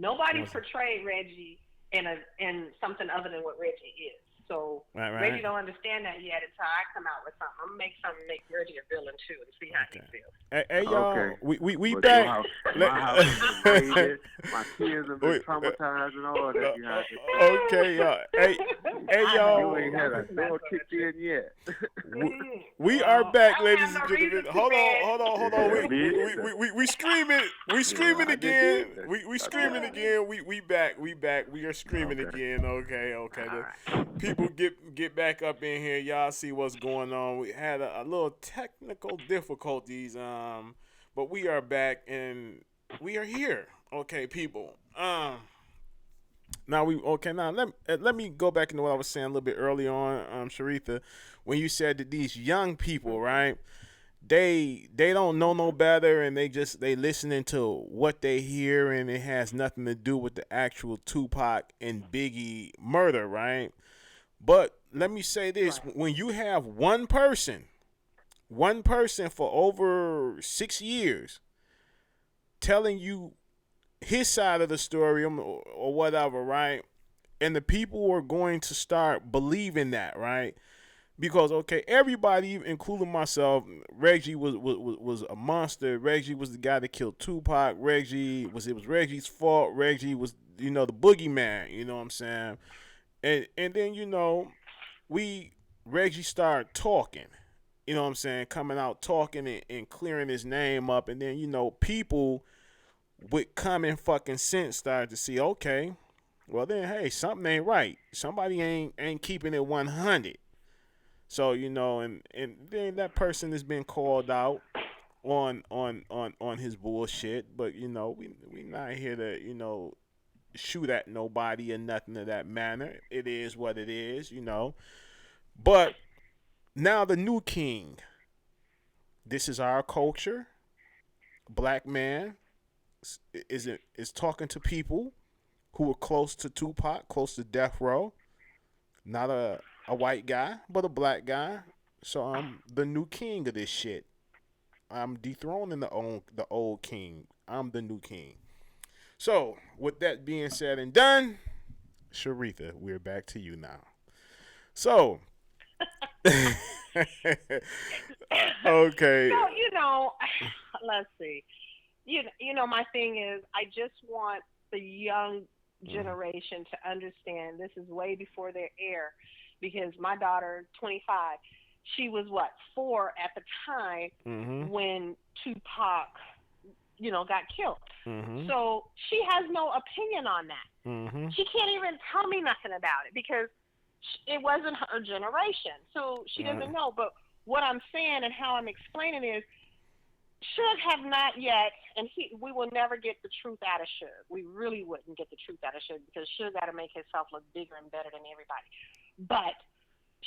Nobody's portrayed Reggie in something other than what Reggie is. So Right. Reggie don't understand that yet until I come out with something. I'm gonna make something make Reggie a villain too and see how he feels. Hey y'all, Okay. we But back. my house has been raided. My kids have been traumatized and all that. You have to. Okay, y'all. Hey, You y'all. ain't had a door kicked in yet. We are back, I don't ladies have and no gentlemen. reason to, Hold man. on, hold on. Me either. We screaming. We You know, screaming I did again. this. We I screaming did. again. We back. We back. We are screaming Okay. again. Okay. All The right. people get back up in here. Y'all see what's going on. We had a little technical difficulties. But we are back and we are here. Okay, people. Now let me go back into what I was saying a little bit early on, Sharitha, when you said that these young people, right? They don't know no better, and they listening to what they hear, and it has nothing to do with the actual Tupac and Biggie murder, right? But let me say this: when you have one person for over 6 years telling you his side of the story or whatever, right? And the people are going to start believing that, right? Because okay, everybody, including myself, Reggie was a monster. Reggie was the guy that killed Tupac. It was Reggie's fault. Reggie was the boogeyman. You know what I'm saying? And then Reggie started talking. You know what I'm saying? Coming out talking and clearing his name up, and then people with common fucking sense started to see, okay, well then, hey, something ain't right. Somebody ain't keeping it 100. So and then that person has been called out on his bullshit. But we not here to shoot at nobody or nothing of that manner. It is what it is. But now the new king. This is our culture. Black man is talking to people who were close to Tupac, close to death row. Not a white guy, but a black guy. So I'm the new king of this shit. I'm dethroning the old king. I'm the new king. So with that being said and done, Sharitha, we're back to you now. So okay. So, let's see. My thing is, I just want the young generation to understand this is way before their era, because my daughter, 25, she was 4 at the time when Tupac, got killed. So she has no opinion on that. She can't even tell me nothing about it because it wasn't her generation. So she doesn't know. But what I'm saying and how I'm explaining is, Suge have not yet, and we will never get the truth out of Suge. We really wouldn't get the truth out of Suge because Suge got to make himself look bigger and better than everybody. But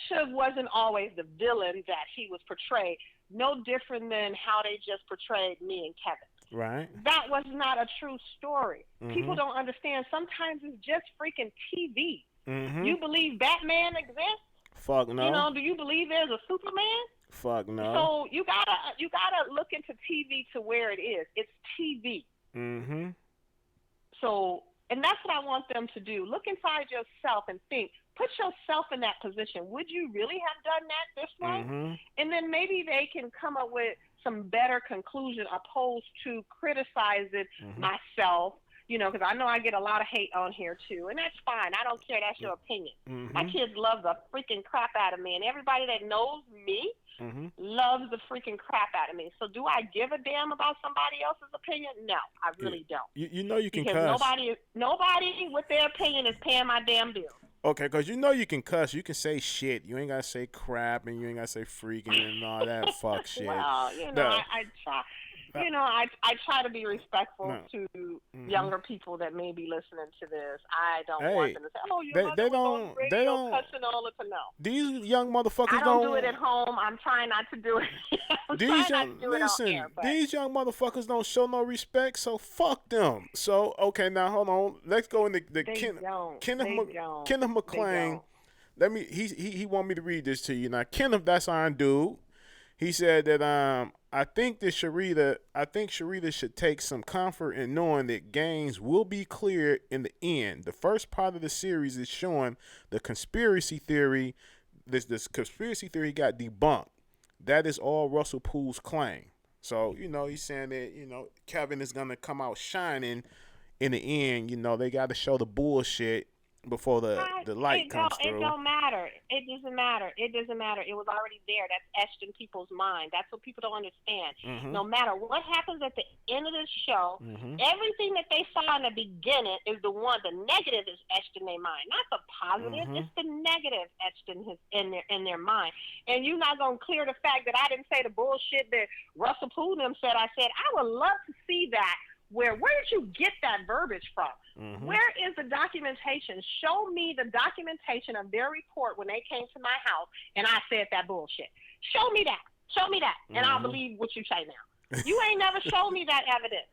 Suge wasn't always the villain that he was portrayed. No different than how they just portrayed me and Kevin. Right. That was not a true story. People don't understand. Sometimes it's just freaking TV. You believe Batman exists? Fuck no. Do you believe there's a Superman? Fuck no. So you gotta look into TV to where it is. It's TV. So, and that's what I want them to do. Look inside yourself and think. Put yourself in that position. Would you really have done that this way? And then maybe they can come up with some better conclusion opposed to criticizing myself. Because I know I get a lot of hate on here too, and that's fine. I don't care. That's your opinion. My kids love the freaking crap out of me, and everybody that knows me loves the freaking crap out of me. So do I give a damn about somebody else's opinion? No, I really don't. You can because cuss. Nobody with their opinion is paying my damn bills. Okay, because you can cuss. You can say shit. You ain't got to say crap, and you ain't got to say freaking and all that fuck shit. Well, I try. I try to be respectful to younger people that may be listening to this. I don't want them to say, "Oh, your mother was on the radio cussing all the time." No. These young motherfuckers I don't do it at home. I'm trying not to do it. These young motherfuckers don't show no respect, so fuck them. So okay, now hold on. Let's go into the Kenneth McClain. Let me. He want me to read this to you now. Kenneth, that's our dude. He said that I think Sharita should take some comfort in knowing that gains will be clear in the end. The first part of the series is showing the conspiracy theory. This conspiracy theory got debunked. That is all Russell Poole's claim. So, he's saying that, Kevin is gonna come out shining in the end. They gotta show the bullshit before the light comes through. It don't matter. It doesn't matter. It doesn't matter. It was already there. That's etched in people's mind. That's what people don't understand. Mm-hmm. No matter what happens at the end of the show, Mm-hmm. everything that they saw in the beginning is the one. The negative is etched in their mind, not the positive. Mm-hmm. It's the negative etched in their mind. And you're not gonna clear the fact that I didn't say the bullshit that Russell Poole them said. I said I would love to see that. Where did you get that verbiage from? Mm-hmm. Where is the documentation? Show me the documentation of their report when they came to my house and I said that bullshit. Show me that. Show me that. And I'll believe what you say now. You ain't never showed me that evidence.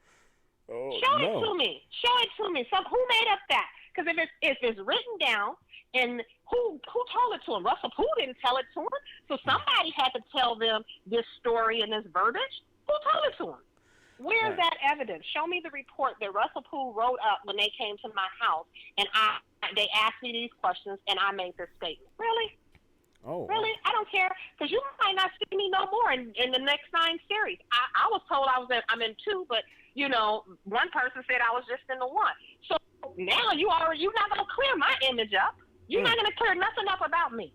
Show it to me. Show it to me. Who made up that? Because if it's written down, and who told it to him? Russell Poole didn't tell it to him. So somebody had to tell them this story and this verbiage. Who told it to him? Where's that evidence? Show me the report that Russell Poole wrote up when they came to my house, and they asked me these questions, and I made this statement. Really? Oh. Really? I don't care, because you might not see me no more in the next 9 series. I was told I'm in 2, but, one person said I was just in the 1. So now you're not going to clear my image up. You're not going to clear nothing up about me.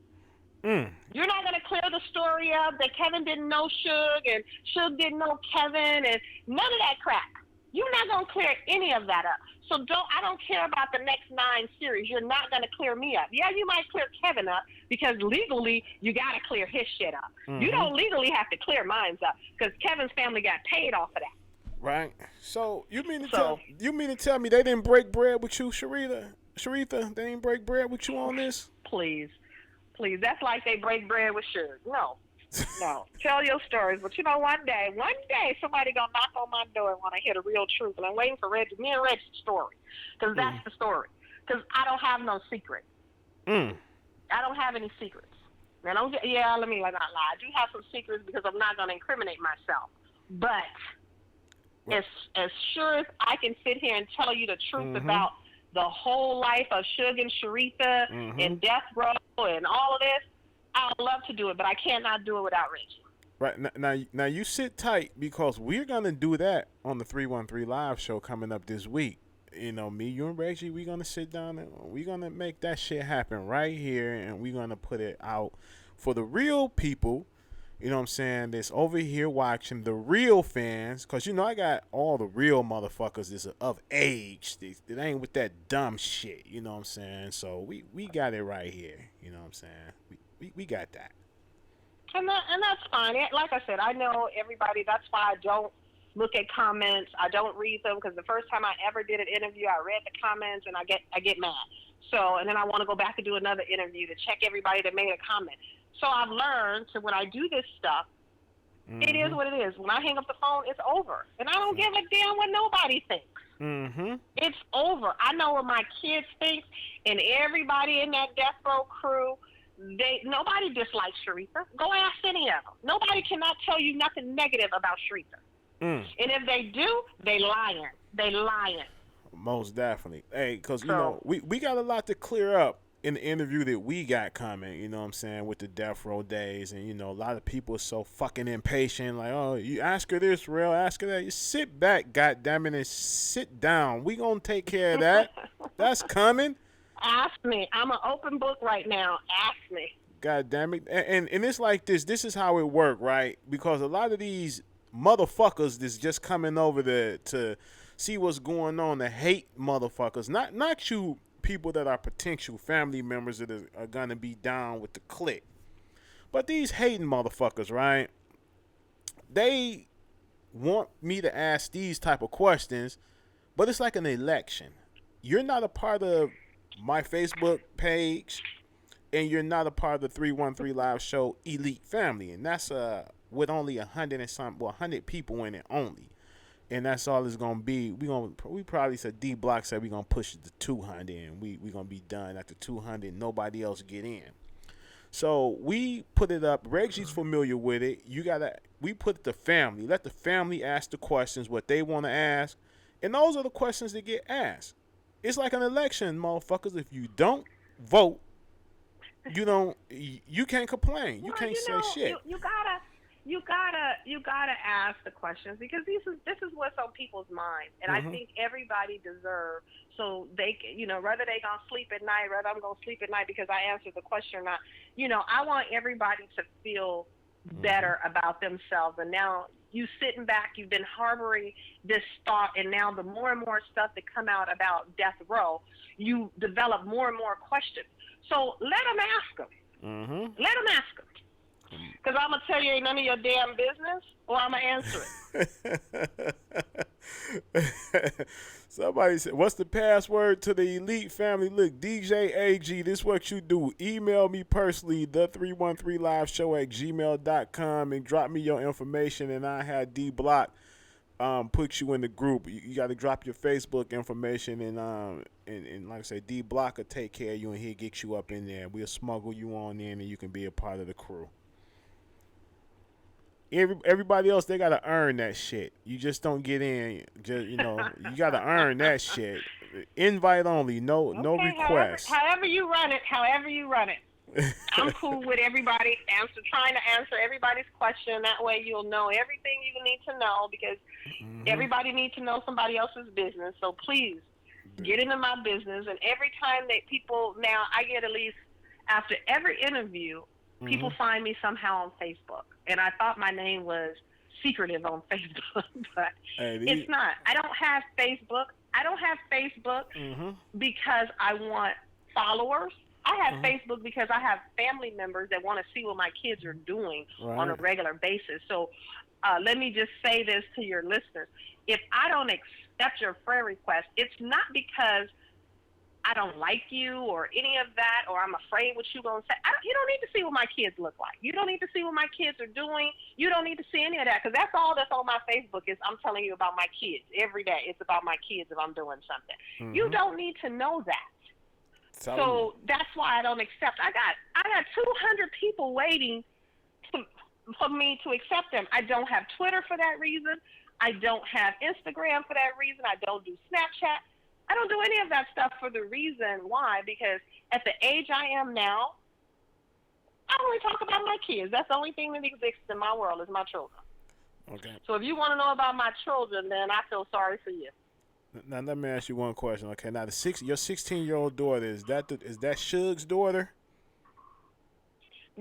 You're not going to clear the story up that Kevin didn't know Suge and Suge didn't know Kevin and none of that crap. You're not going to clear any of that up. So I don't care about the next 9 series. You're not going to clear me up. Yeah, you might clear Kevin up because legally you got to clear his shit up. Mm-hmm. You don't legally have to clear mine up because Kevin's family got paid off of that. Right. So you mean to tell me they didn't break bread with you, Sharita? They didn't break bread with you on this? Please, that's like they break bread with Suge. No. Tell your stories. But one day somebody gonna knock on my door and want to hear the real truth. And I'm waiting for me and Reggie's story, because that's the story. Because I don't have no secret. I don't have any secrets. Let me not lie. I do have some secrets because I'm not gonna incriminate myself. But as sure as I can sit here and tell you the truth about the whole life of Suge and Sharitha and Death Row and all of this, I would love to do it, but I cannot do it without Reggie. Right. Now you sit tight, because we're going to do that on the 313 Live show coming up this week. Me, you, and Reggie, we're going to sit down and we're going to make that shit happen right here, and we're going to put it out for the real people, that's over here watching, the real fans, because, I got all the real motherfuckers that's of age that ain't with that dumb shit, So we got it right here, We got that. And that's fine. Like I said, I know everybody. That's why I don't look at comments. I don't read them, because the first time I ever did an interview, I read the comments and I get mad. So, and then I want to go back and do another interview to check everybody that made a comment. So I've learned to, when I do this stuff, it is what it is. When I hang up the phone, it's over. And I don't give a damn what nobody thinks. It's over. I know what my kids think, and everybody in that Death Row crew. Nobody dislikes Sharitha. Go ask any of them. Nobody cannot tell you nothing negative about Sharitha. And if they do, they lying. Most definitely. Hey, because, we got a lot to clear up in the interview that we got coming, with the Death Row days. And, a lot of people are so fucking impatient. Like, oh, you ask her this, real, ask her that. You sit back, goddammit, and sit down. We gonna take care of that. That's coming. Ask me. I'm an open book right now. Ask me. God damn it. And it's like this. This is how it work, right? Because a lot of these motherfuckers that's just coming over to see what's going on, to hate motherfuckers. Not you people that are potential family members that are going to be down with the clique. But these hating motherfuckers, right? They want me to ask these type of questions, but it's like an election. You're not a part of my Facebook page, and you're not a part of the 313 Live show elite family, and that's with only 100 people in it only, and that's all it's gonna be. We probably said D Block said we gonna push it to 200, and we gonna be done after 200. Nobody else get in. So we put it up. Reggie's familiar with it. We put the family. Let the family ask the questions what they want to ask, and those are the questions that get asked. It's like an election, motherfuckers. If you don't vote, you don't. You can't complain. You Well, can't say shit. you gotta ask the questions because this is what's on people's minds, and I think everybody deserves so they can, whether they gonna sleep at night, whether I'm gonna sleep at night because I answered the question or not. I want everybody to feel better about themselves, and now you sitting back, you've been harboring this thought, and now the more and more stuff that come out about death row, you develop more and more questions. So let them ask them. Let them ask them. Because I'm going to tell you ain't none of your damn business, or I'm going to answer it. Somebody said, what's the password to the elite family? Look, DJ AG, this is what you do. Email me personally, the313liveshow@gmail.com, and drop me your information, and I had D-Block put you in the group. You got to drop your Facebook information, and like I said, D-Block will take care of you, and he'll get you up in there. We'll smuggle you on in, and you can be a part of the crew. Everybody else, they gotta earn that shit. You just don't get in. Just you gotta earn that shit. Invite only, no requests. However you run it. I'm cool with everybody trying to answer everybody's question. That way you'll know everything you need to know because everybody needs to know somebody else's business. So please get into my business. And every time that people now, I get at least after every interview. People find me somehow on Facebook, and I thought my name was secretive on Facebook, but it's not. I don't have Facebook. Because I want followers. I have Facebook because I have family members that want to see what my kids are doing on a regular basis. So let me just say this to your listeners. If I don't accept your friend request, it's not because I don't like you or any of that, or I'm afraid what you're going to say. You don't need to see what my kids look like. You don't need to see what my kids are doing. You don't need to see any of that because that's all that's on my Facebook is I'm telling you about my kids every day. It's about my kids if I'm doing something. You don't need to know that. So that's why I don't accept. I got 200 people waiting for me to accept them. I don't have Twitter for that reason. I don't have Instagram for that reason. I don't do Snapchat. I don't do any of that stuff for the reason why, because at the age I am now, I only talk about my kids. That's the only thing that exists in my world is my children. Okay. So if you want to know about my children, then I feel sorry for you. Now let me ask you one question. Okay, now your 16-year-old daughter, is that Suge's daughter?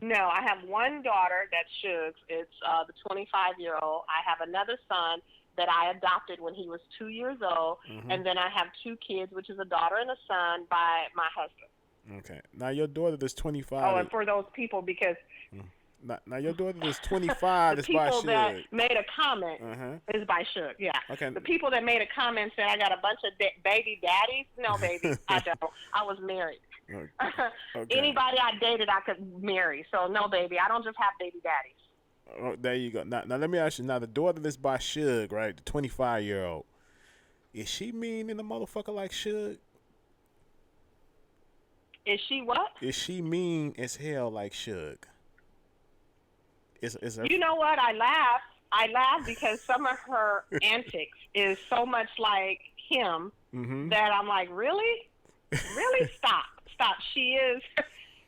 No, I have one daughter that's Suge's. It's the 25-year-old. I have another son that I adopted when he was 2 years old, and then I have two kids, which is a daughter and a son by my husband. Okay. Now your daughter that's 25. Oh, and for those people, because now your daughter that's 25 is by Suge. The people that made a comment is by Suge. Yeah. Okay. The people that made a comment said I got a bunch of baby daddies. No, baby, I don't. I was married. Okay. Anybody I dated, I could marry. So no, baby, I don't just have baby daddies. Oh, there you go. Now let me ask you. Now the daughter that's by Suge, right? The 25-year-old. Is she mean in the motherfucker like Suge? Is she what? Is she mean as hell like Suge? You know what? I laugh because some of her antics is so much like him that I'm like, really? Really? Stop. She is,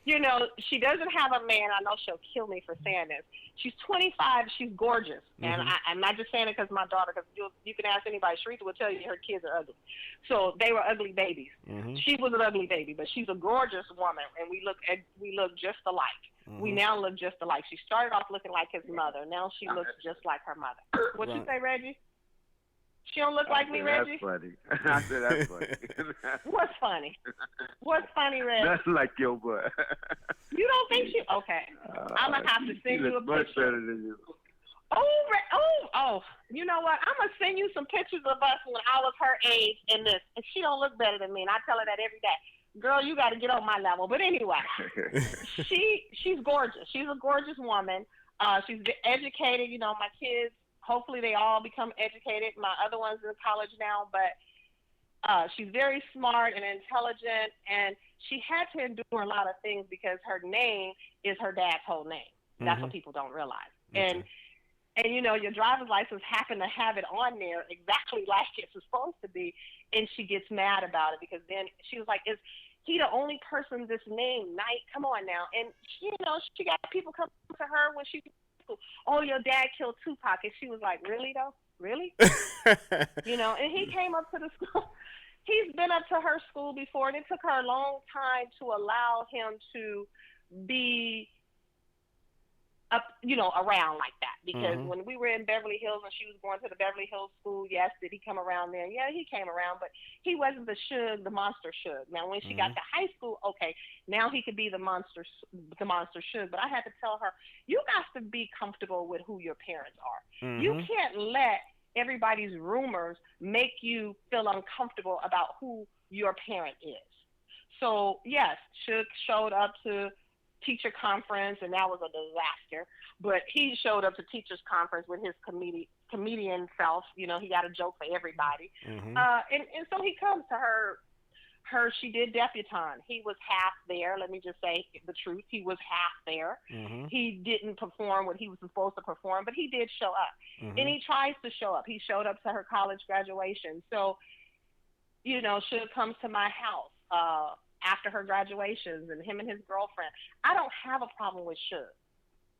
she doesn't have a man. I know she'll kill me for saying this. She's 25. She's gorgeous. And I'm not just saying it because my daughter, because you can ask anybody. Sharifa will tell you her kids are ugly. So they were ugly babies. She was an ugly baby, but she's a gorgeous woman, and we look just alike. We now look just alike. She started off looking like his mother. Now she looks just like her mother. What you say, Reggie? She don't look like me, Reggie? That's funny. I said that's funny. What's funny? What's funny, Reggie? That's like your butt. You don't think she? Okay. I'm going to have to send you a picture. Much better than you. Oh, you know what? I'm going to send you some pictures of us when I was her age in this. And she don't look better than me. And I tell her that every day. Girl, you got to get on my level. But anyway, she's gorgeous. She's a gorgeous woman. She's educated. My kids, hopefully they all become educated. My other one's in college now. But She's very smart and intelligent, and she had to endure a lot of things because her name is her dad's whole name. That's what Mhm. people don't realize. Okay. And you know, your driver's license happened to have it on there exactly like it's supposed to be, and she gets mad about it because then she was like, "Is he the only person this name Knight? Come on now!" And she, you know, she got people come to her when she was in school. Oh, your dad killed Tupac, and she was like, "Really though? Really?" You know, and he came up to the school. He's been up to her school before, and it took her a long time to allow him to be up, you know, around like that. Because Mhm. when we were in Beverly Hills and she was going to the Beverly Hills school, yes, did he come around there? Yeah, he came around, but he wasn't the monster Suge. Now, when she got Mhm. to high school, okay, now he could be the monster Suge. But I had to tell her, you got to be comfortable with who your parents are. You Mhm. can't let everybody's rumors make you feel uncomfortable about who your parent is. So yes, Suge showed up to teacher conference, and that was a disaster. But he showed up to teachers conference with his comedian self. You know, he got a joke for everybody. Mhm. And so he comes to her. She did debutante. He was half there. Let me just say the truth. He was half there. Mhm. He didn't perform what he was supposed to perform, but he did show up. And Mhm. he tries to show up. He showed up to her college graduation. So you know, Suge comes to my house after her graduations and him and his girlfriend. I don't have a problem with Suge.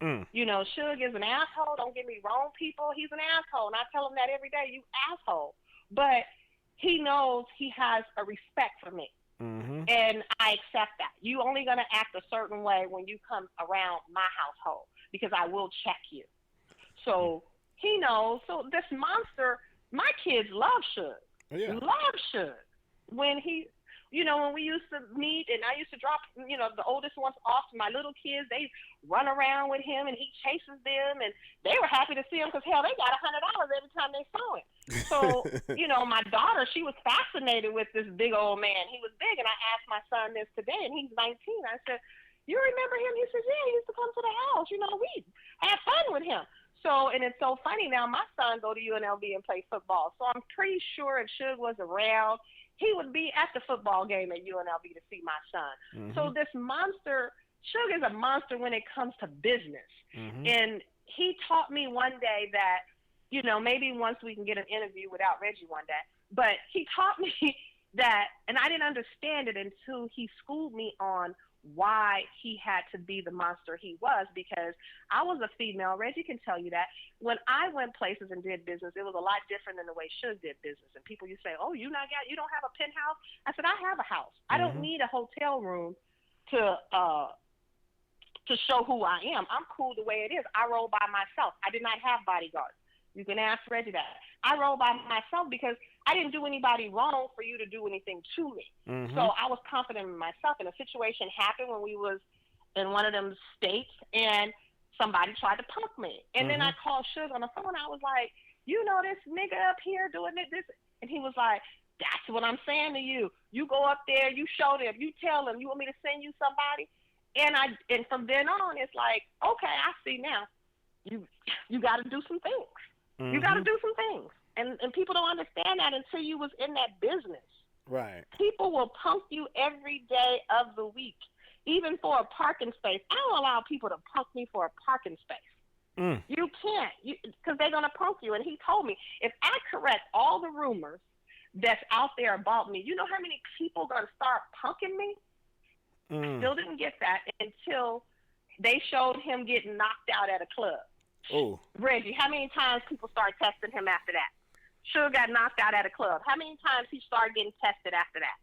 Mm. You know, Suge is an asshole. Don't get me wrong, people. He's an asshole. And I tell him that every day, you asshole. But he knows he has a respect for me. Mhm. And I accept that. You only going to act a certain way when you come around my household because I will check you. So he knows. So this monster, my kids love Suge. Yeah. Love Suge. When he, you know, when we used to meet and I used to drop, you know, the oldest ones off to my little kids, they run around with him and he chases them and they were happy to see him because hell, they got $100 every time they saw him. So, you know, my daughter, she was fascinated with this big old man. He was big and I asked my son this today and he's 19. I said, you remember him? He says, yeah, he used to come to the house. You know, we had fun with him. So, and it's so funny now, my son go to UNLV and play football. So I'm pretty sure if Suge was around, he would be at the football game at UNLV to see my son. So Mhm. this monster, Suge is a monster when it comes to business. Mhm. And he taught me one day that, you know, maybe once we can get an interview without Reggie one day, but he taught me that, and I didn't understand it until he schooled me on why he had to be the monster he was because I was a female. Reggie can tell you that. When I went places and did business, it was a lot different than the way Suge did business. And people, you say, "Oh, you don't have a penthouse." I said, "I have a house. I don't Mhm. need a hotel room to uh to show who I am. I'm cool the way it is. I roll by myself. I did not have bodyguards. You can ask Reggie that. I roll by myself because I didn't do anybody wrong for you to do anything to me. Mhm. So I was confident in myself. And a situation happened when we was in one of them states, and somebody tried to punk me. And then I Mhm. called Suge on the phone. I was like, you know this nigga up here doing this? And he was like, that's what I'm saying to you. You go up there, you show them, you tell them, you want me to send you somebody? And from then on, it's like, okay, I see now. You you got to do some things. You got to Mhm. do some things, and people don't understand that until you was in that business. Right. People will punk you every day of the week, even for a parking space. I don't allow people to punk me for a parking space. Mm. You can't, because they're gonna punk you. And he told me if I correct all the rumors that's out there about me, you know how many people gonna start punking me? I Mm. still didn't get that until they showed him getting knocked out at a club. Oh. Reggie, how many times people started testing him after that? Suge got knocked out at a club. How many times he started getting tested after that?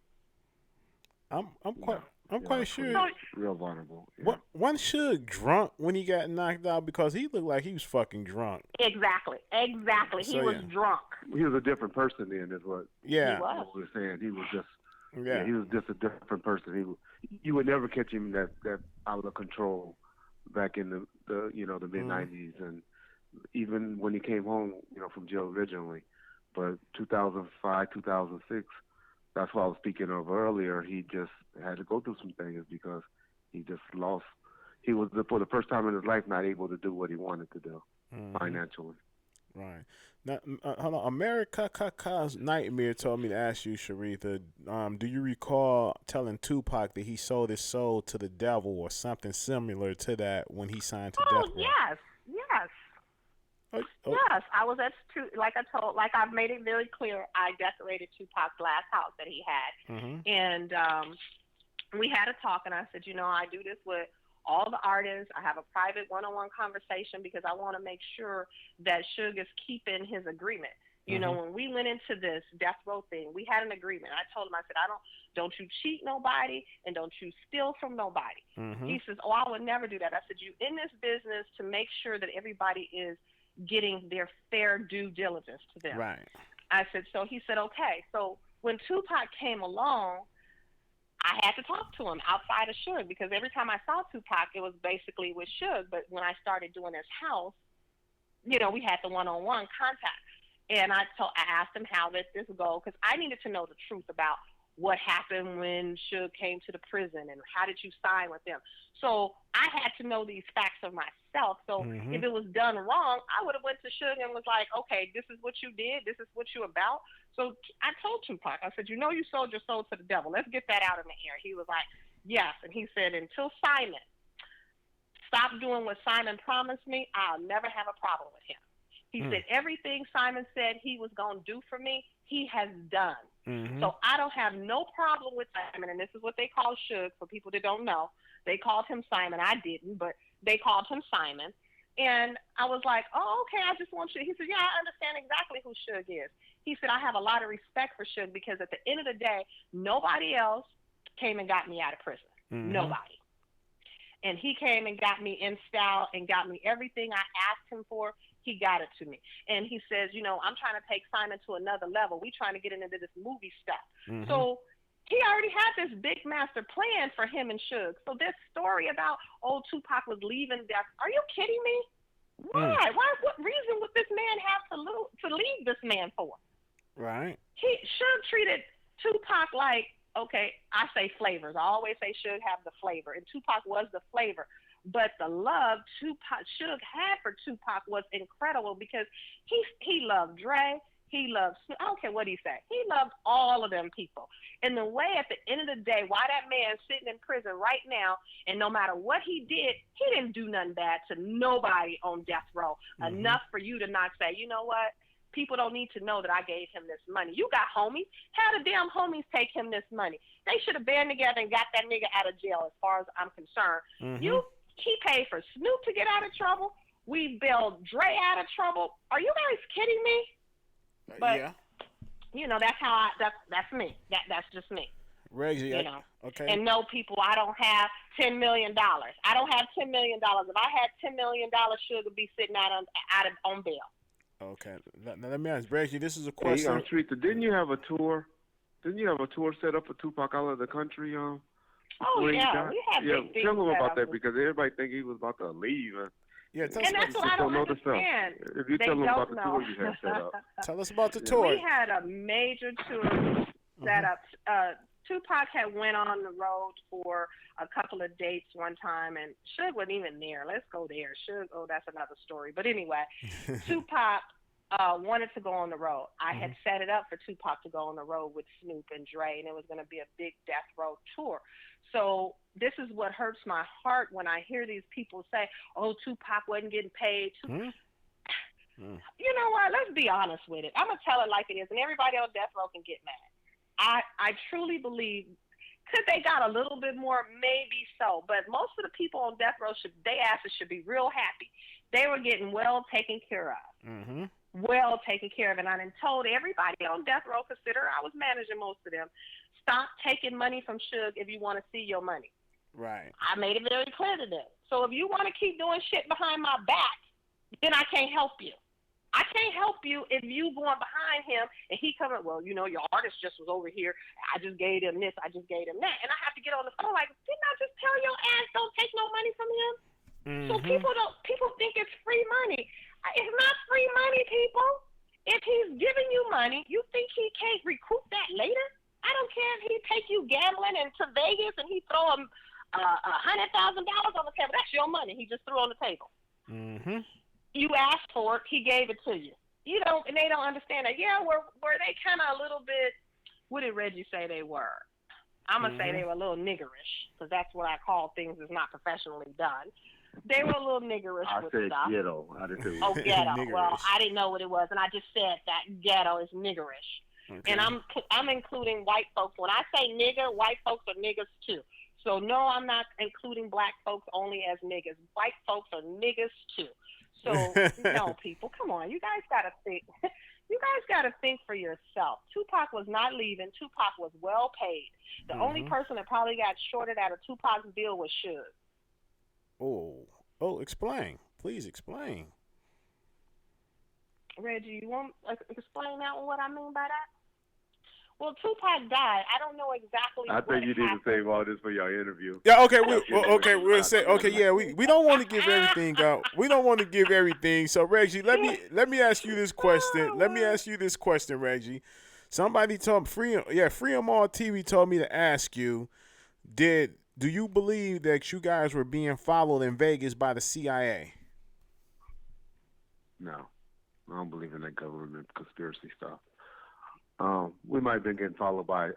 I'm Yeah, quite I'm yeah, quite that's when he sure. So was real vulnerable. Yeah, What one Suge drunk when he got knocked out because he looked like he was fucking drunk. exactly. He So was yeah. drunk. he was a different person then. Is He Yeah. was. what we were saying. He was just yeah, Yeah. he was just a different person. You would never catch him that out of control back in the the mid Mhm. '90s, and even when he came home, from jail originally. But 2005, 2006, that's what I was speaking of earlier. He just had to go through some things because he just lost. He was for the first time in his life not able to do what he wanted to do Mhm. financially. Right. Now, hold on. America's Nightmare told me to ask you, Sharitha, do you recall telling Tupac that he sold his soul to the devil or something similar to that when he signed to Death Oh Row? yes, yes. Oh, oh, Yes, I was at like I've made it very clear. I decorated Tupac's last house that he had, mm-hmm. and we had a talk, and I said, I do this with all the artists. I have a private one-on-one conversation because I want to make sure that Suge is keeping his agreement. Mm-hmm. When we went into this death row thing, we had an agreement. I told him, I said, don't you cheat nobody and don't you steal from nobody. Mm-hmm. He says, oh, I would never do that. I said, you in this business to make sure that everybody is getting their fair due diligence to them. Right. I said, so he said, okay. So when Tupac came along, I had to talk to him outside of Suge because every time I saw Tupac, it was basically with Suge. But when I started doing his house, we had the one-on-one contact. And I asked him how did this go because I needed to know the truth about what happened when Suge came to the prison and how did you sign with them. So I had to know these facts of myself. So mm-hmm. if it was done wrong, I would have went to Suge and was like, okay, this is what you did. This is what you about. So I told Tupac, I said, you sold your soul to the devil. Let's get that out in the air. He was like, yes. And he said, until Simon stopped doing what Simon promised me, I'll never have a problem with him. He said everything Simon said he was going to do for me, he has done. Mm-hmm. So I don't have no problem with Simon, and this is what they call Suge for people that don't know. They called him Simon. I didn't, but they called him Simon. And I was like, oh, okay, I just want you. He said, yeah, I understand exactly who Suge is. He said, I have a lot of respect for Suge because at the end of the day, nobody else came and got me out of prison. Mm-hmm. Nobody. And he came and got me in style and got me everything I asked him for. He got it to me. And he says, I'm trying to take Simon to another level. We trying to get into this movie stuff. Mm-hmm. So he already had this big master plan for him and Suge. So this story about, Tupac was leaving death, are you kidding me? Why? What reason would this man have to leave this man for? Right. Suge treated Tupac like, okay, I say flavors. I always say Suge have the flavor. And Tupac was the flavor. But the love Suge had for Tupac was incredible because he loved Dre, he loved Snoop. I don't care what he said. He loved all of them people. And the way at the end of the day, why that man sitting in prison right now, and no matter what he did, he didn't do nothing bad to nobody on death row. Mm-hmm. Enough for you to not say, you know what? People don't need to know that I gave him this money. You got homies. How the damn homies take him this money? They should have band together and got that nigga out of jail as far as I'm concerned. Mm-hmm. He paid for Snoop to get out of trouble. We bailed Dre out of trouble. Are you guys kidding me? But yeah. That's me. That's just me. Reggie, okay. And no, people, I don't have $10 million. I don't have $10 million. If I had $10 million, Suge would be sitting out on bail. Okay. Now let me ask Reggie. This is a question. Hey, Sharita, didn't you have a tour? Didn't you have a tour set up for Tupac out of the country? Oh yeah, we had big things. Tell him about that because everybody think he was about to leave. Yeah, tell and that's what I don't understand. If you tell them about the tour you had set up. Tell us about the tour. We had a major tour set up. Tupac had went on the road for a couple of dates one time, and Suge wasn't even there. Let's go there. Suge, that's another story. But anyway, Tupac wanted to go on the road. I had set it up for Tupac to go on the road with Snoop and Dre, and it was going to be a big death row tour. So this is what hurts my heart when I hear these people say, Tupac wasn't getting paid. You know what? Let's be honest with it. I'm going to tell it like it is, and everybody on death row can get mad. I truly believe, could they got a little bit more? Maybe so. But most of the people on death row, their asses should be real happy. They were getting well taken care of. Mm-hmm. Well taken care of. And I done told everybody on death row, consider I was managing most of them, stop taking money from Suge if you want to see your money. Right. I made it very clear to them. So if you want to keep doing shit behind my back, then I can't help you. I can't help you if you going behind him and he coming, your artist just was over here. I just gave him this. I just gave him that. And I have to get on the phone like, didn't I just tell your ass don't take no money from him? Mm-hmm. So people think it's free money. It's not free money, people. If he's giving you money, you think he can't recoup that later? I don't care if he take you gambling into Vegas and he throw $100,000 on the table. That's your money. He just threw on the table. Mm-hmm. You asked for it. He gave it to you. and they don't understand that. Yeah, were they kind of a little bit? What did Reggie say they were? I'm gonna say they were a little niggerish because that's what I call things that's not professionally done. They were a little niggerish I with said stuff. ghetto. I didn't say Oh, ghetto. Well, Niggerish. I didn't know what it was, and I just said that ghetto is niggerish. Okay. And I'm including white folks. When I say nigger, white folks are niggers too. So no, I'm not including black folks only as niggers. White folks are niggers too. So no, people, come on, you guys gotta think. You guys gotta think for yourself. Tupac was not leaving. Tupac was well paid. The only person that probably got shorted out of Tupac's deal was Suge. Oh, explain. Please explain. Reggie, you want to explain that what I mean by that? Well, Tupac died. I don't know exactly. I what think you need to happened. save all this for your interview. Yeah, okay, we'll say okay, yeah, we don't want to give everything out. We don't want to give everything. So Reggie, let me ask you this question. Let me ask you this question, Reggie. Somebody told Freedom All TV told me to ask you, do you believe that you guys were being followed in Vegas by the CIA? No, I don't believe in that government conspiracy stuff. We might have been getting followed by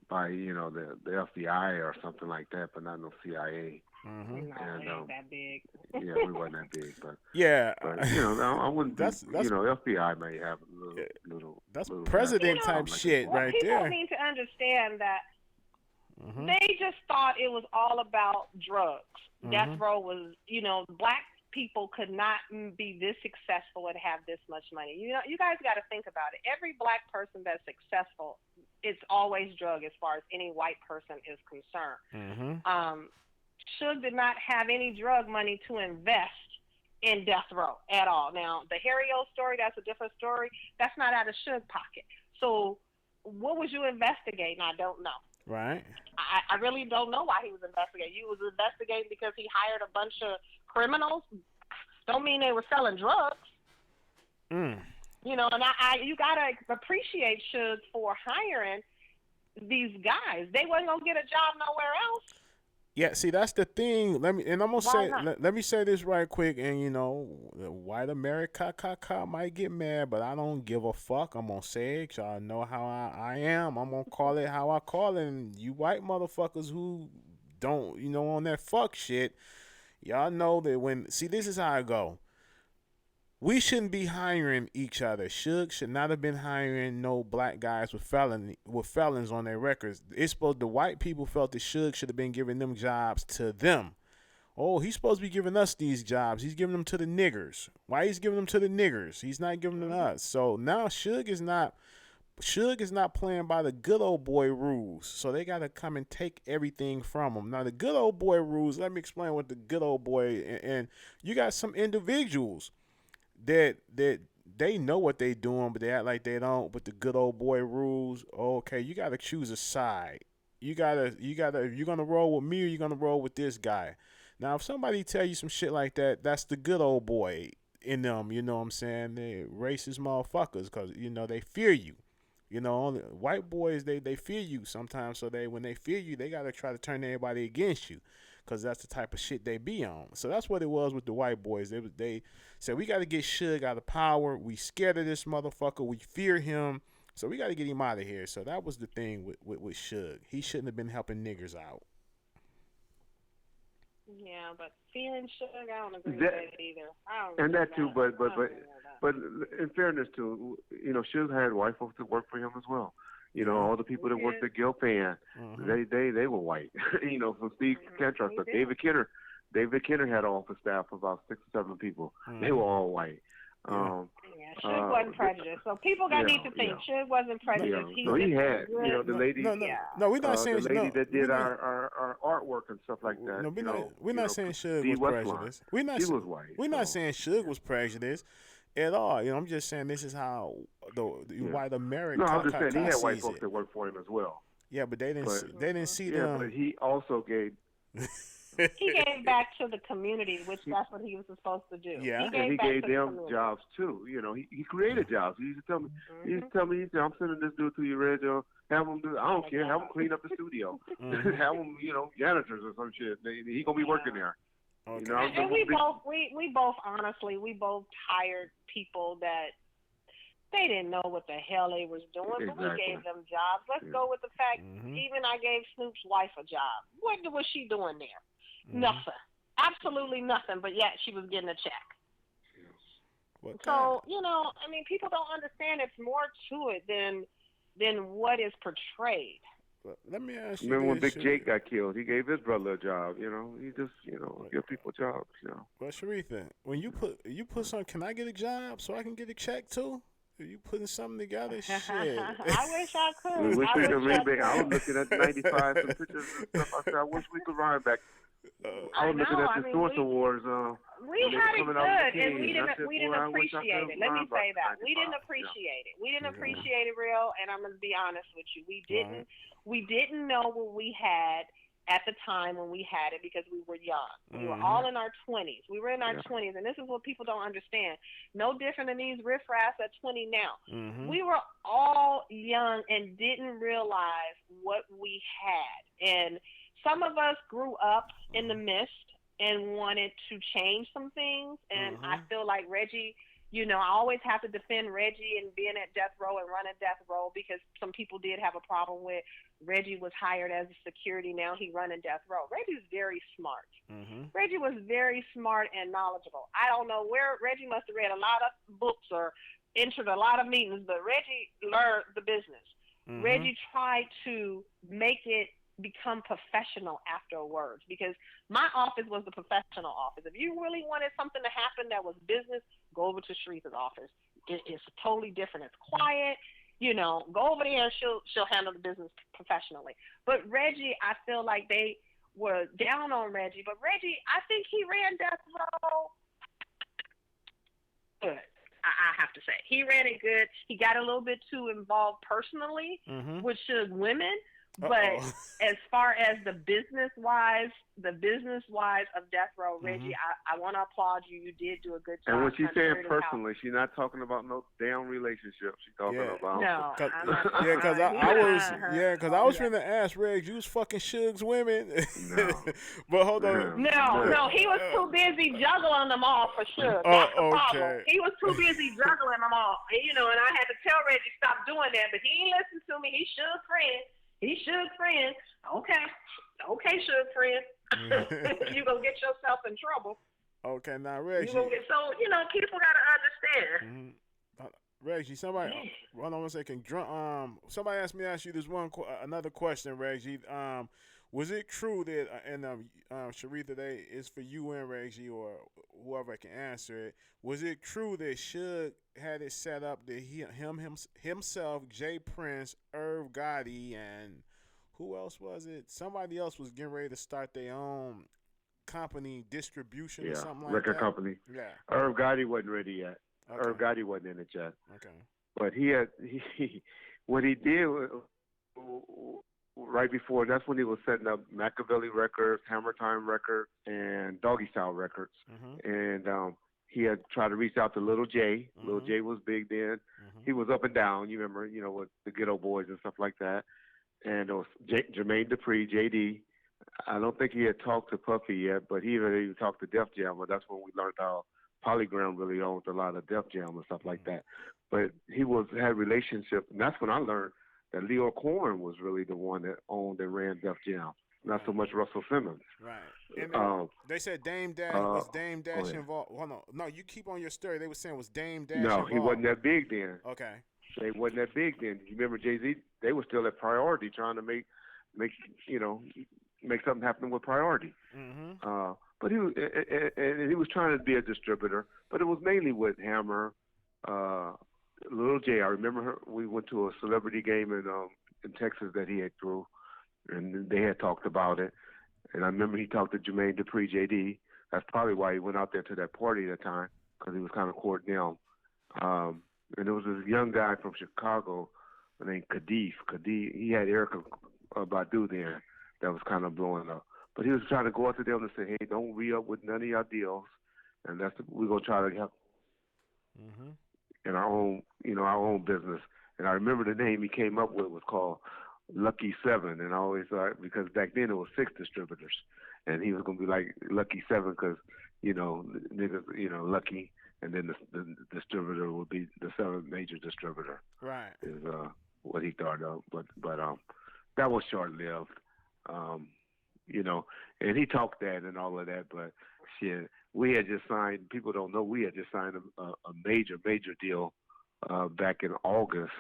by the FBI or something like that, but not no CIA. No, they ain't that big. Yeah, we wasn't that big, but Yeah, but I wouldn't. that's FBI may have little. that's little president something type like shit that. right People there. need to understand that they just thought it was all about drugs. Death Row was, black people could not be this successful and have this much money. You guys got to think about it. Every black person that's successful, it's always drug as far as any white person is concerned. Suge did not have any drug money to invest in Death Row at all. Now, the Harry O story, that's a different story. That's not out of Suge's pocket. So what was you investigating? I don't know. Right. I really don't know why he was investigating. He was investigating because he hired a bunch of criminals. Don't mean they were selling drugs. And you gotta appreciate Suge for hiring these guys. They wasn't gonna get a job nowhere else. Yeah, see, that's the thing. I'm gonna Why say, not? let me say this right quick, and white America might get mad, but I don't give a fuck. I'm gonna say it. Y'all know how I am. I'm gonna call it how I call it. And you white motherfuckers who don't, on that fuck shit, y'all know that this is how I go. We shouldn't be hiring each other. Suge should not have been hiring no black guys with felons on their records. The white people felt that Suge should have been giving them jobs to them. Oh, he's supposed to be giving us these jobs. He's giving them to the niggers. Why he's giving them to the niggers? He's not giving them to us. So now Suge is not playing by the good old boy rules. So they got to come and take everything from him. Now the good old boy rules, let me explain what the good old boy, and you got some individuals that they know what they doing, but they act like they don't. But the good old boy rules, okay, you got to choose a side. You gotta, if you're gonna roll with me or you're gonna roll with this guy. Now, if somebody tell you some shit like that, that's the good old boy in them. You know what I'm saying? They racist motherfuckers, because they fear you. Only white boys they fear you sometimes. So when they fear you, they gotta try to turn everybody against you, because that's the type of shit they be on. So that's what it was with the white boys. They said, we got to get Suge out of power. We scared of this motherfucker. We fear him. So we got to get him out of here. So that was the thing with Suge. He shouldn't have been helping niggers out. Yeah, but fearing Suge, I don't agree with that either. And that too, but in fairness too, Suge had white folks that worked for him as well. All the people that worked at Gilpan, they were white. From Steve Cantrell, but David Kenner had office staff of about 6 or 7 people. They were all white. Suge wasn't prejudiced. So people need to think Suge wasn't prejudiced. So he had, the lady. No, we're not saying the lady that did our artwork and stuff like that. No, we're not saying Suge was prejudiced. She was white. We're not saying Suge was prejudiced at all. I'm just saying this is how the white America. No, I'm just saying he had white folks that worked for him as well. Yeah, but they didn't see them. Yeah, but he also gave. He gave back to the community, which that's what he was supposed to do. Yeah, he gave them jobs too. He created jobs. He used to tell me, he said, I'm sending this dude to you, Reggie. Have him do. I don't care. Have him clean up the studio. Have him, janitors or some shit. He gonna be working there. You know, Okay. I And remember we Big. both we both honestly we both hired people that they didn't know what the hell they was doing, but we Exactly. gave them jobs. Let's Yeah. go with the fact Mhm. even I gave Snoop's wife a job. What was she doing there? Mhm. Nothing. Absolutely nothing, but yet she was getting a check. What kind? So, I mean, people don't understand it's more to it than what is portrayed. Let me ask you Remember when this, Big Jake Sharif. got killed? He gave his brother a job. You know, he just give people jobs. You know. Well, Sharitha, when you put some, can I get a job so I can get a check too? Are you putting something together? Shit. I wish I We could. wish I we wish could I remake. I was could. looking at '95, some pictures and stuff. I said, I wish we could ride back. I I was looking know. at I the mean, Source we Awards we when they were had it coming out with good, and King. I said, we boy, didn't I wish I appreciate could it. Let me ride back say to that we didn't '95. appreciate it. We didn't Yeah. appreciate it real, and I'm gonna be honest with you. We Right. didn't. We didn't know what we had at the time when we had it because we were young. We were Mhm. all in our 20s. We were in our Yeah. 20s, and this is what people don't understand. No different than these riffraffs at 20 now. Mhm. We were all young and didn't realize what we had, and some of us grew up in the Mhm. mist and wanted to change some things. And I Mhm. feel like Reggie, I always have to defend Reggie and being at death row and running death row because some people did have a problem with Reggie was hired as a security. Now he running death row. Reggie's very smart. Mhm. Reggie was very smart and knowledgeable. I don't know where Reggie must have read a lot of books or entered a lot of meetings, but Reggie learned the business. Mhm. Reggie tried to make it become professional afterwards because my office was the professional office. If you really wanted something to happen that was business, go over to Sharice's office. It's totally different. It's quiet. Go over there and she'll handle the business professionally. But Reggie, I feel like they were down on Reggie, but Reggie, I think he ran Death Row good. I have to say he ran it good. He got a little bit too involved personally Mhm. with Suge women, Uh but oh. as far as the business wise of Death Row, Reggie, Mhm. I want to applaud you. You did do a good And when job she's trying to saying clear this house. personally, she's not talking about no damn relationship. She's talking Yeah. about. No, Cause, I'm not. yeah, cause He I was behind her. yeah, cause I Oh was yeah. finna ask Reg, you was fucking Suge's women, No. but hold on. No, No. no, he was too busy juggling them all for sure. That's the Oh, problem. okay. He was too busy juggling them all. And I had to tell Reggie stop doing that, but he ain't listen to me. He should friend. He should friend. Okay. Okay, should friend. You gonna get yourself in trouble. Okay, now You gonna Reggie. get people gotta understand. Mhm. Reggie, somebody, hold on one second. Somebody asked me to ask you this another question, Reggie. Was it true that, Sharitha, they is for you and Reggie or whoever can answer it? Was it true that Suge had it set up that himself, Jay Prince, Irv Gotti, and who else was it? Somebody else was getting ready to start their own company distribution or Yeah, something like record that? company. Yeah. Irv Gotti wasn't ready yet. Irv Okay. Gotti wasn't in it yet. Okay. But what he did right before, that's when he was setting up Machiavelli Records, Hammer Time Records, and Doggy Style Records. Mhm. And he had tried to reach out to Little J. Little Mhm. J was big then. Mhm. He was up and down. You remember, with the Ghetto Boys and stuff like that. And it was Jermaine Dupri, JD. I don't think he had talked to Puffy yet, but he even talked to Def Jam. But that's when we learned how Polygram really owned a lot of Def Jam and stuff like that. But he had relationships, and that's when I learned that Leo Corn was really the one that owned and ran Def Jam, not so Right. much Russell Simmons. Right. And Um, they said Dame Dash uh, was Dame go Dash ahead. involved. Well, no, you keep on your story. They were saying was Dame Dash No, he wasn't involved. that big then. Okay. They wasn't that big then. You remember Jay-Z? They were still at Priority trying to make you know make something happen with Priority. Mhm. But he was trying to be a distributor, but it was mainly with Hammer, uh, Little J. I remember we went to a celebrity game in Texas that he had threw, and they had talked about it. And I remember he talked to Jermaine Dupri, JD. That's probably why he went out there to that party at the time because he was kind of courting them. And there was this young guy from Chicago named Kadif. Kadif, he had Erica Badu there that was kind of blowing up. But he was trying to go out to them and say, hey, don't re-up with none of your deals. And we're going to try to help Mhm. in our own business. And I remember the name he came up with was called Lucky Seven. And I always thought, because back then it was 6 distributors. and he was gonna be like Lucky Seven because niggas, Lucky, and then the distributor would be the seventh major distributor Right. is what he thought of, but that was short lived. Um, and he talked that and all of that, but shit, we had just signed. People don't know we had just signed a major deal back in August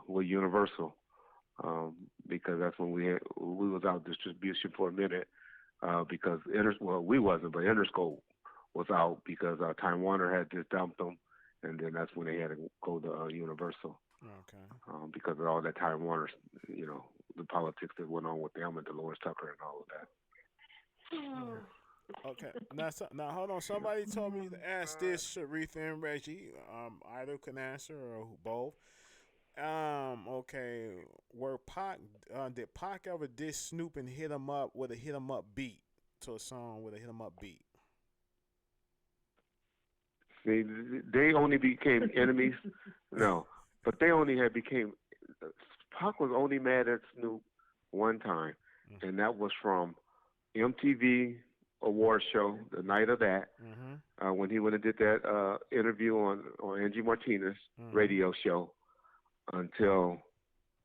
with Universal, because that's when we was out distribution for a minute, because we wasn't, but Interscope was out because Time Warner had just dumped them, and then that's when they had to go to Universal. Okay. Because of all that Time Warner, the politics that went on with them and Dolores Tucker and all of that. Okay. Now hold on. Somebody told me to ask this, Sharitha and Reggie. Either can answer or both. Okay. Did Pac ever diss Snoop and hit him up with a hit him up beat to a song with a hit him up beat? They only became enemies. No, but they only had became. Pac was only mad at Snoop one time, and that was from MTV award show the night of that, when he went and did that interview on Angie Martinez radio show until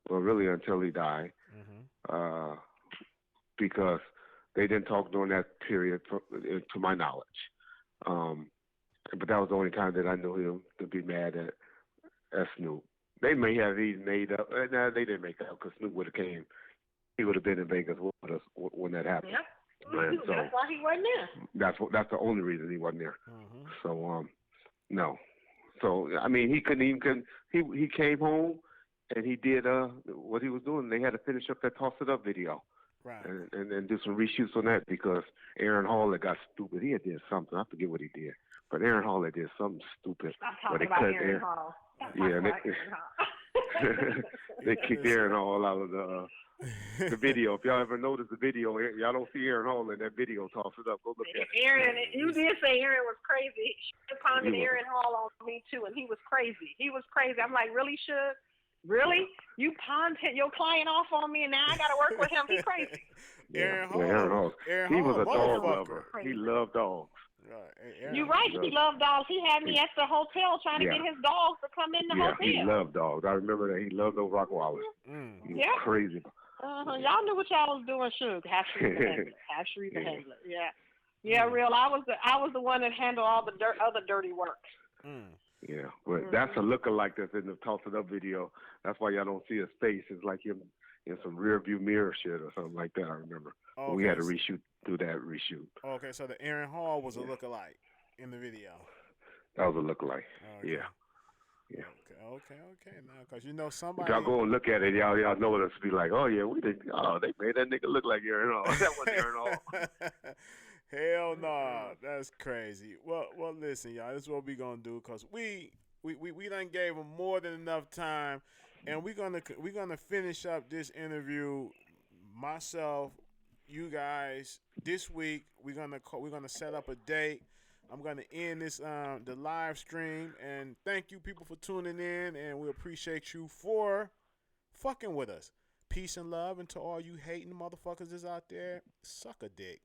he died, because they didn't talk during that period, to my knowledge. But that was the only time that I knew him to be mad at Snoop. They may have even made up. No, they didn't make up because Snoop would have came. He would have been in Vegas with us when that happened. Yep. And so that's why he wasn't there. That's the only reason he wasn't there. So no. So I mean, he couldn't even. He came home and he did what he was doing. They had to finish up that Toss It Up video. Right. And do some reshoots on that because Aaron Hall had got stupid. He had did something. I forget what he did. But Aaron Hall had did something stupid. I'm talking about Aaron Hall. They kicked Aaron Hall out of the video. If y'all ever noticed the video, y'all don't see Aaron Hall in that video. Toss It Up. Go look at it. Aaron, you did say Aaron was crazy. She pounded Aaron Hall on me too, and he was crazy. I'm like, really, Suge? Really? You pawned your client off on me, and now I got to work with him? He crazy. Aaron Hall. He was a dog lover. He loved dogs. Right. You're right. He loved dogs. He had me at the hotel trying to get his dogs to come in the hotel. He loved dogs. I remember that. He loved those Rottweilers. He was crazy. Y'all knew what y'all was doing, Suge. Hatchery the handler. Yeah, real. I was the one that handled all the other dirty work. Yeah, but that's a lookalike that's in the Toss It Up video. That's why y'all don't see his face. It's like him in some rear view mirror shit or something like that. I remember. Okay. We had to do that reshoot. Okay, so the Aaron Hall was a lookalike in the video. That was a lookalike. Okay. Yeah. Okay. Now, because somebody. Y'all go and look at it, y'all know us be like, oh yeah, they made that nigga look like Aaron Hall. That wasn't Aaron Hall. Hell no, that's crazy. Well, listen, y'all. This is what we gonna do because we done gave him more than enough time, and we're gonna finish up this interview. Myself, you guys, this week we're gonna set up a date. I'm gonna end this the live stream, and thank you people for tuning in, and we appreciate you for fucking with us. Peace and love, and to all you hating motherfuckers that's out there, suck a dick.